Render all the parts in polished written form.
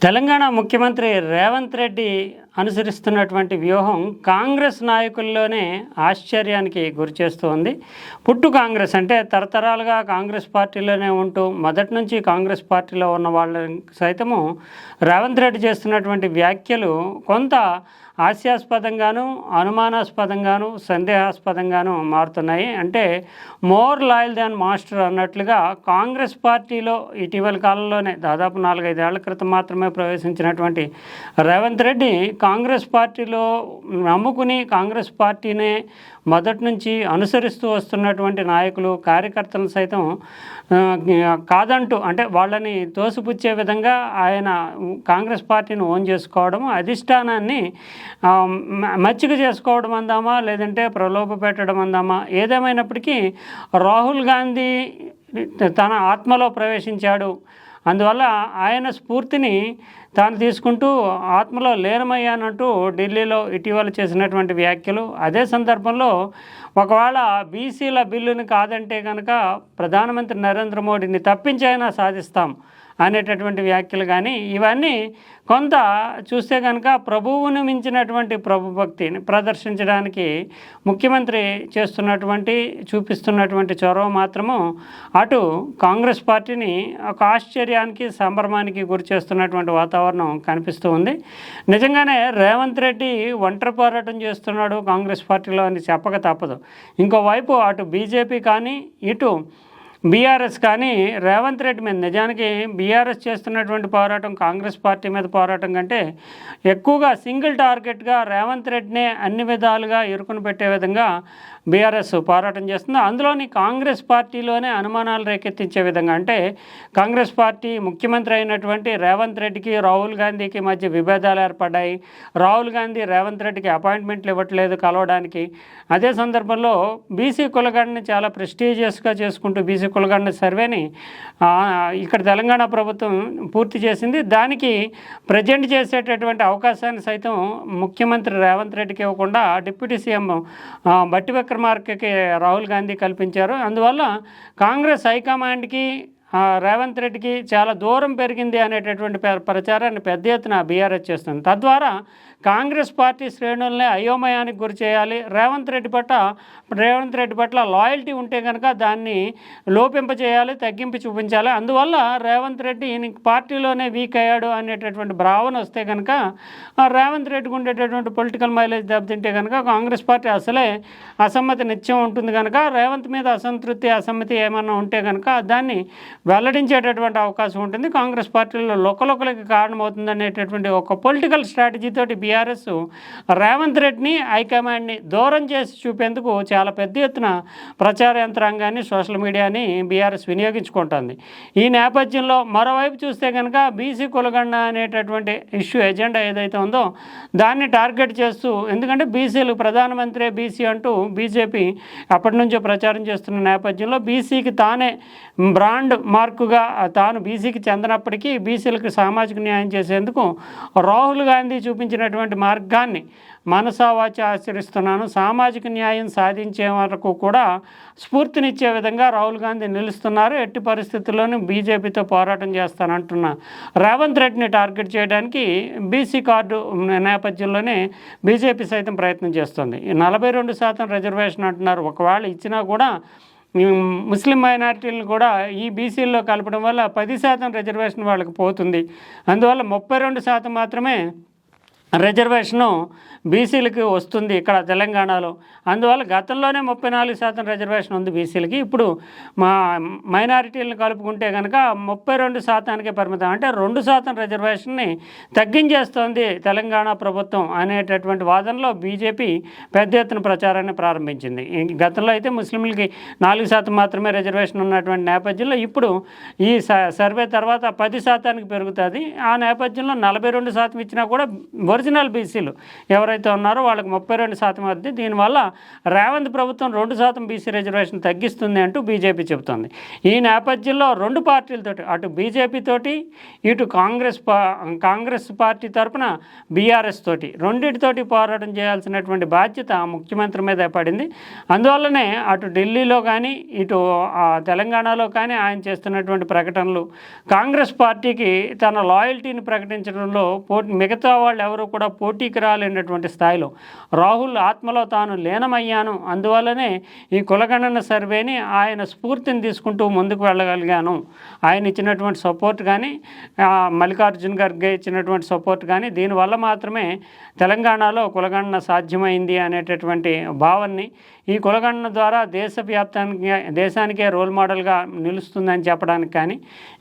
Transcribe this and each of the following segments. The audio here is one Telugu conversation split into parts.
తెలంగాణ ముఖ్యమంత్రి రేవంత్ రెడ్డి అనుసరిస్తున్నటువంటి వ్యూహం కాంగ్రెస్ నాయకుల్లోనే ఆశ్చర్యానికి గురిచేస్తోంది. పుట్టు కాంగ్రెస్ అంటే తరతరాలుగా కాంగ్రెస్ పార్టీలోనే ఉంటూ మొదటి నుంచి కాంగ్రెస్ పార్టీలో ఉన్న వాళ్ళ సైతము రేవంత్ రెడ్డి చేస్తున్నటువంటి వ్యాఖ్యలు కొంత హాస్యాస్పదంగాను, అనుమానాస్పదంగాను, సందేహాస్పదంగాను మారుతున్నాయి. అంటే మోర్ లాయల్ దాన్ మాస్టర్ అన్నట్లుగా కాంగ్రెస్ పార్టీలో ఇటీవల కాలంలోనే దాదాపు 4-5 ఏళ్ల క్రితం మాత్రమే ప్రవేశించినటువంటి రేవంత్ రెడ్డి కాంగ్రెస్ పార్టీలో నమ్ముకుని కాంగ్రెస్ పార్టీనే మొదటి నుంచి అనుసరిస్తూ వస్తున్నటువంటి నాయకులు, కార్యకర్తలను సైతం కాదంటూ అంటే వాళ్ళని తోసిపుచ్చే విధంగా ఆయన కాంగ్రెస్ పార్టీని ఓన్ చేసుకోవడం, అధిష్టానాన్ని మచ్చిక చేసుకోవడం అందామా, లేదంటే ప్రలోభ పెట్టడం అందామా, ఏదేమైనప్పటికీ రాహుల్ గాంధీ తన ఆత్మలో ప్రవేశించాడు, అందువల్ల ఆయన స్ఫూర్తిని తాను తీసుకుంటూ ఆత్మలో లీనమయ్యానంటూ ఢిల్లీలో ఇటీవల చేసినటువంటి వ్యాఖ్యలు. అదే సందర్భంలో ఒకవేళ బీసీల బిల్లుని కాదంటే కనుక ప్రధానమంత్రి నరేంద్ర మోడీని తప్పించైనా సాధిస్తాం అనేటటువంటి వ్యాఖ్యలు. కానీ ఇవన్నీ కొంత చూస్తే కనుక ప్రభువును మించినటువంటి ప్రభుభక్తిని ప్రదర్శించడానికి ముఖ్యమంత్రి చూపిస్తున్నటువంటి చొరవ మాత్రము అటు కాంగ్రెస్ పార్టీని ఒక ఆశ్చర్యానికి, సంభ్రమానికి గురి చేస్తున్నటువంటి వాతావరణం కనిపిస్తూ ఉంది. నిజంగానే రేవంత్ రెడ్డి ఒంటరి పోరాటం చేస్తున్నాడు కాంగ్రెస్ పార్టీలో అని చెప్పక తప్పదు. ఇంకోవైపు అటు బీజేపీ కానీ, ఇటు బీఆర్ఎస్ కానీ రేవంత్ రెడ్డి మీద, నిజానికి బీఆర్ఎస్ చేస్తున్నటువంటి పోరాటం కాంగ్రెస్ పార్టీ మీద పోరాటం కంటే ఎక్కువగా సింగిల్ టార్గెట్గా రేవంత్ రెడ్డినే అన్ని విధాలుగా ఇరుకుని పెట్టే విధంగా బీఆర్ఎస్ పోరాటం చేస్తుంది. అందులోని కాంగ్రెస్ పార్టీలోనే అనుమానాలు రేకెత్తించే విధంగా, అంటే కాంగ్రెస్ పార్టీ ముఖ్యమంత్రి అయినటువంటి రేవంత్ రెడ్డికి రాహుల్ గాంధీకి మధ్య విభేదాలు ఏర్పడ్డాయి. రాహుల్ గాంధీ రేవంత్ రెడ్డికి అపాయింట్మెంట్లు ఇవ్వట్లేదు కలవడానికి. అదే సందర్భంలో బీసీ కులగణని చాలా ప్రెస్టీజియస్గా చేసుకుంటూ బీసీ కులగణ సర్వేని ఇక్కడ తెలంగాణ ప్రభుత్వం పూర్తి చేసింది. దానికి ప్రజెంట్ చేసేటటువంటి అవకాశాన్ని సైతం ముఖ్యమంత్రి రేవంత్ రెడ్డికి ఇవ్వకుండా డిప్యూటీ సీఎం బట్టి విక్రమార్కకి రాహుల్ గాంధీ కల్పించారు. అందువల్ల కాంగ్రెస్ హైకమాండ్కి రేవంత్ రెడ్డికి చాలా దూరం పెరిగింది అనేటటువంటి ప్రచారాన్ని పెద్ద ఎత్తున బీఆర్ఎస్ చేస్తుంది. తద్వారా కాంగ్రెస్ పార్టీ శ్రేణుల్ని అయోమయానికి గురి చేయాలి. రేవంత్ రెడ్డి పట్ల లాయల్టీ ఉంటే కనుక దాన్ని లోపింపజేయాలి, తగ్గింపు చూపించాలి. అందువల్ల రేవంత్ రెడ్డి పార్టీలోనే వీక్ అయ్యాడు అనేటటువంటి భావన వస్తే కనుక రేవంత్ రెడ్డికి ఉండేటటువంటి పొలిటికల్ మైలేజ్ దెబ్బతింటే కనుక కాంగ్రెస్ పార్టీ అసలే అసమ్మతి నిత్యం ఉంటుంది కనుక రేవంత్ మీద అసంతృప్తి, అసమ్మతి ఏమన్నా ఉంటే కనుక దాన్ని వెల్లడించేటటువంటి అవకాశం ఉంటుంది. కాంగ్రెస్ పార్టీలో లోకలకి కారణమవుతుంది అనేటటువంటి ఒక పొలిటికల్ స్ట్రాటజీతోటి బీఆర్ఎస్ రేవంత్ రెడ్డిని, హైకమాండ్ని దూరం చేసి చూపేందుకు చాలా పెద్ద ఎత్తున ప్రచార యంత్రాంగాన్ని, సోషల్ మీడియాని బీఆర్ఎస్ వినియోగించుకుంటుంది. ఈ నేపథ్యంలో మరోవైపు చూస్తే కనుక బీసీ కులగణ అనేటటువంటి ఇష్యూ ఎజెండా ఏదైతే ఉందో దాన్ని టార్గెట్ చేస్తూ, ఎందుకంటే బీసీలు ప్రధానమంత్రి బీసీ అంటూ బీజేపీ అప్పటి నుంచో ప్రచారం చేస్తున్న నేపథ్యంలో బీసీకి తానే బ్రాండ్ మార్కుగా తాను బీసీకి చెందినప్పటికీ బీసీలకు సామాజిక న్యాయం చేసేందుకు రాహుల్ గాంధీ చూపించినటువంటి మార్గాన్ని మనసావాచి ఆచరిస్తున్నాను, సామాజిక న్యాయం సాధించే వరకు కూడా స్ఫూర్తినిచ్చే విధంగా రాహుల్ గాంధీ నిలుస్తున్నారు, ఎట్టి పరిస్థితుల్లోనూ బీజేపీతో పోరాటం చేస్తానంటున్న రేవంత్ రెడ్డిని టార్గెట్ చేయడానికి బీసీ కార్డు నేపథ్యంలోనే బీజేపీ సైతం ప్రయత్నం చేస్తుంది. 42% రిజర్వేషన్ అంటున్నారు. ఒకవేళ ఇచ్చినా కూడా ముస్లిం మైనారిటీలను కూడా ఈ బీసీల్లో కలపడం వల్ల 10% రిజర్వేషన్ వాళ్ళకి పోతుంది. అందువల్ల 32% మాత్రమే రిజర్వేషను బీసీలకి వస్తుంది ఇక్కడ తెలంగాణలో. అందువల్ల గతంలోనే 34% రిజర్వేషన్ ఉంది బీసీలకి. ఇప్పుడు మా మైనారిటీలను కలుపుకుంటే కనుక 32%కే పరిమితం, అంటే 2% రిజర్వేషన్ని తగ్గించేస్తోంది తెలంగాణ ప్రభుత్వం అనేటటువంటి వాదనలో బీజేపీ పెద్ద ఎత్తున ప్రచారాన్ని ప్రారంభించింది. గతంలో అయితే ముస్లింలకి 4% మాత్రమే రిజర్వేషన్ ఉన్నటువంటి నేపథ్యంలో ఇప్పుడు ఈ సర్వే తర్వాత 10%కి పెరుగుతుంది. ఆ నేపథ్యంలో 42% ఇచ్చినా కూడా ఒరిజినల్ బీసీలు ఎవరైతే ఉన్నారో వాళ్ళకి 32% వద్ద. దీనివల్ల రేవంత్ ప్రభుత్వం 2% బీసీ రిజర్వేషన్ తగ్గిస్తుంది అంటూ బీజేపీ చెబుతోంది. ఈ నేపథ్యంలో రెండు పార్టీలతోటి, అటు బీజేపీ తోటి ఇటు కాంగ్రెస్ పార్టీ తరఫున బీఆర్ఎస్ తోటి రెండింటితోటి పోరాటం చేయాల్సినటువంటి బాధ్యత ముఖ్యమంత్రి మీద పడింది. అందువల్లనే అటు ఢిల్లీలో కానీ ఇటు తెలంగాణలో కానీ ఆయన చేస్తున్నటువంటి ప్రకటనలు, కాంగ్రెస్ పార్టీకి తన లాయల్టీని ప్రకటించడంలో మిగతా వాళ్ళు ఎవరు కూడా పోటీకి రాలేనటువంటి స్థాయిలో రాహుల్ ఆత్మలో తాను లీనమయ్యాను, అందువల్లనే ఈ కులగణన సర్వేని ఆయన స్ఫూర్తిని తీసుకుంటూ ముందుకు వెళ్ళగలిగాను, ఆయన ఇచ్చినటువంటి సపోర్ట్ కానీ మల్లికార్జున్ ఖర్గే ఇచ్చినటువంటి సపోర్ట్ కానీ దీనివల్ల మాత్రమే తెలంగాణలో కులగణన సాధ్యమైంది అనేటటువంటి భావాన్ని, ఈ కులగణన ద్వారా దేశానికే రోల్ మోడల్గా నిలుస్తుందని చెప్పడానికి కానీ,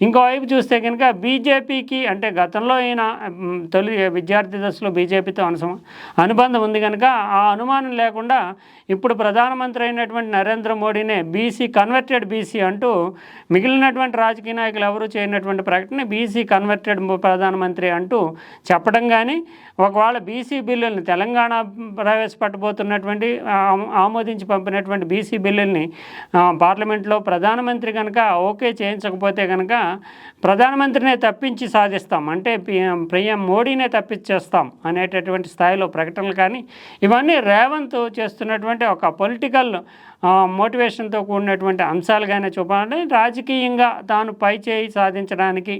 ఇంకోవైపు చూస్తే కనుక బీజేపీకి అంటే గతంలో ఈయన తొలి విద్యార్థి దశలో బీజేపీతో అనుబంధం ఉంది కనుక ఆ అనుమానం లేకుండా ఇప్పుడు ప్రధానమంత్రి అయినటువంటి నరేంద్ర మోడీనే కన్వర్టెడ్ బీసీ అంటూ మిగిలినటువంటి రాజకీయ నాయకులు ఎవరు చేయనటువంటి ప్రకటన బీసీ కన్వర్టెడ్ ప్రధానమంత్రి అంటూ చెప్పడం కానీ, ఒకవేళ బీసీ బిల్లుల్ని తెలంగాణ ప్రవేశపెట్టబోతున్నటువంటి ఆమోదించి పంపినటువంటి బీసీ బిల్లుల్ని పార్లమెంట్లో ప్రధానమంత్రి కనుక ఓకే చేయించకపోతే కనుక ప్రధానమంత్రినే తప్పించి సాధిస్తాం, అంటే పిఎం మోడీనే తప్పించేస్తాం అనేటటువంటి స్థాయిలో ప్రకటనలు కానీ, ఇవన్నీ రేవంత్ చేస్తున్నటువంటి ఒక పొలిటికల్ మోటివేషన్తో కూడినటువంటి అంశాలుగానే చూపాలంటే రాజకీయంగా తాను పైచేయి సాధించడానికి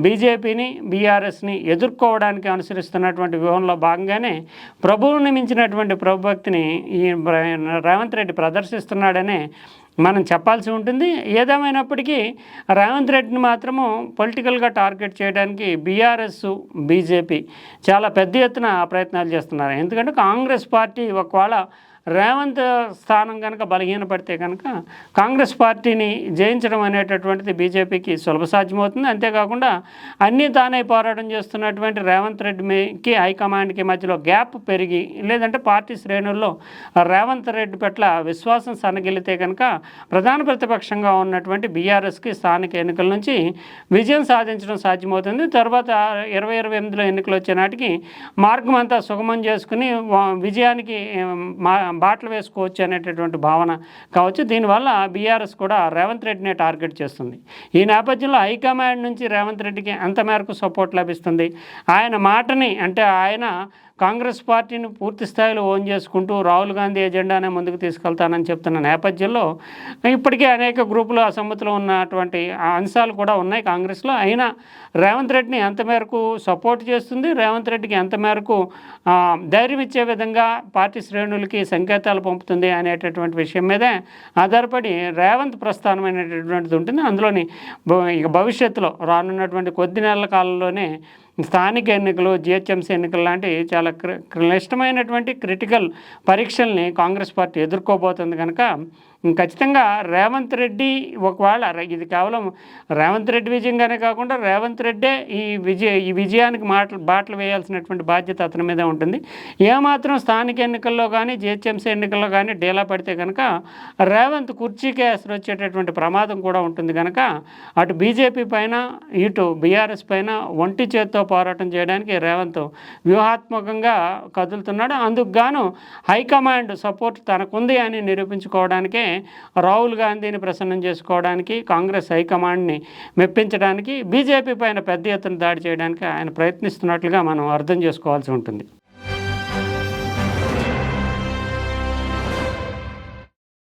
బీజేపీని బీఆర్ఎస్ని ఎదుర్కోవడానికి అనుసరిస్తున్నటువంటి వ్యూహంలో భాగంగానే ప్రభువుని మించినటువంటి ప్రభుభక్తిని ఈ రేవంత్ రెడ్డి ప్రదర్శిస్తున్నాడనే మనం చెప్పాల్సి ఉంటుంది. ఏదేమైనప్పటికీ రేవంత్ రెడ్డిని మాత్రము పొలిటికల్గా టార్గెట్ చేయడానికి బీఆర్ఎస్ బీజేపీ చాలా పెద్ద ఎత్తున ప్రయత్నాలు చేస్తున్నారు. ఎందుకంటే కాంగ్రెస్ పార్టీ ఒకవేళ రేవంత్ స్థానం కనుక బలహీనపడితే కనుక కాంగ్రెస్ పార్టీని జయించడం అనేటటువంటిది బీజేపీకి సులభ సాధ్యమవుతుంది. అంతేకాకుండా అన్నీ తానే పోరాటం చేస్తున్నటువంటి రేవంత్ రెడ్డికి హైకమాండ్కి మధ్యలో గ్యాప్ పెరిగి, లేదంటే పార్టీ శ్రేణుల్లో రేవంత్ రెడ్డి పట్ల విశ్వాసం సన్నగిలితే కనుక ప్రధాన ప్రతిపక్షంగా ఉన్నటువంటి బీఆర్ఎస్కి స్థానిక ఎన్నికల నుంచి విజయం సాధించడం సాధ్యమవుతుంది. తర్వాత 2028లో ఎన్నికలు వచ్చే నాటికి మార్గం అంతా సుగమం చేసుకుని విజయానికి బాటలు వేసుకోవచ్చు అనేటటువంటి భావన కావచ్చు. దీనివల్ల బీఆర్ఎస్ కూడా రేవంత్ రెడ్డినే టార్గెట్ చేస్తుంది. ఈ నేపథ్యంలో హైకమాండ్ నుంచి రేవంత్ రెడ్డికి ఎంత మేరకు సపోర్ట్ లభిస్తుంది, ఆయన మాటని అంటే ఆయన కాంగ్రెస్ పార్టీని పూర్తి స్థాయిలో ఓన్ చేసుకుంటూ రాహుల్ గాంధీ ఎజెండానే ముందుకు తీసుకెళ్తానని చెప్తున్న నేపథ్యంలో ఇప్పటికే అనేక గ్రూపులు అసమ్మతిలో ఉన్నటువంటి అంశాలు కూడా ఉన్నాయి కాంగ్రెస్లో. అయినా రేవంత్ రెడ్డిని ఎంత మేరకు సపోర్ట్ చేస్తుంది, రేవంత్ రెడ్డికి ఎంత మేరకు ధైర్యం ఇచ్చే విధంగా పార్టీ శ్రేణులకి సంకేతాలు పంపుతుంది అనేటటువంటి విషయం మీదే ఆధారపడి రేవంత్ ప్రస్థానమైనటువంటిది ఉంటుంది. అందులోని ఇక భవిష్యత్తులో రానున్నటువంటి కొద్ది నెలల కాలంలోనే స్థానిక ఎన్నికలు, జిహెచ్ఎంసీ ఎన్నికలు లాంటి చాలా క్లిష్టమైనటువంటి క్రిటికల్ పరీక్షల్ని కాంగ్రెస్ పార్టీ ఎదుర్కోబోతుంది కనుక ఖచ్చితంగా రేవంత్ రెడ్డి ఒకవేళ ఇది కేవలం రేవంత్ రెడ్డి విజయంగానే కాకుండా రేవంత్ రెడ్డే ఈ విజయానికి బాటలు వేయాల్సినటువంటి బాధ్యత అతని మీద ఉంటుంది. ఏమాత్రం స్థానిక ఎన్నికల్లో కానీ జిహెచ్ఎంసీ ఎన్నికల్లో కానీ డేలా పడితే కనుక రేవంత్ కుర్చీకే అసలు వచ్చేటటువంటి ప్రమాదం కూడా ఉంటుంది కనుక అటు బీజేపీ పైన ఇటు బీఆర్ఎస్ పైన ఒంటి చేత్తో పోరాటం చేయడానికి రేవంత్ వ్యూహాత్మకంగా కదులుతున్నాడు. అందుకు గాను హైకమాండ్ సపోర్ట్ తనకుంది అని నిరూపించుకోవడానికే రాహుల్ గాంధీని ప్రసన్నం చేసుకోవడానికి, కాంగ్రెస్ హైకమాండ్ని మెప్పించడానికి, బీజేపీ పైన పెద్ద ఎత్తున దాడి చేయడానికి ఆయన ప్రయత్నిస్తున్నట్లుగా మనం అర్థం చేసుకోవాల్సి ఉంటుంది.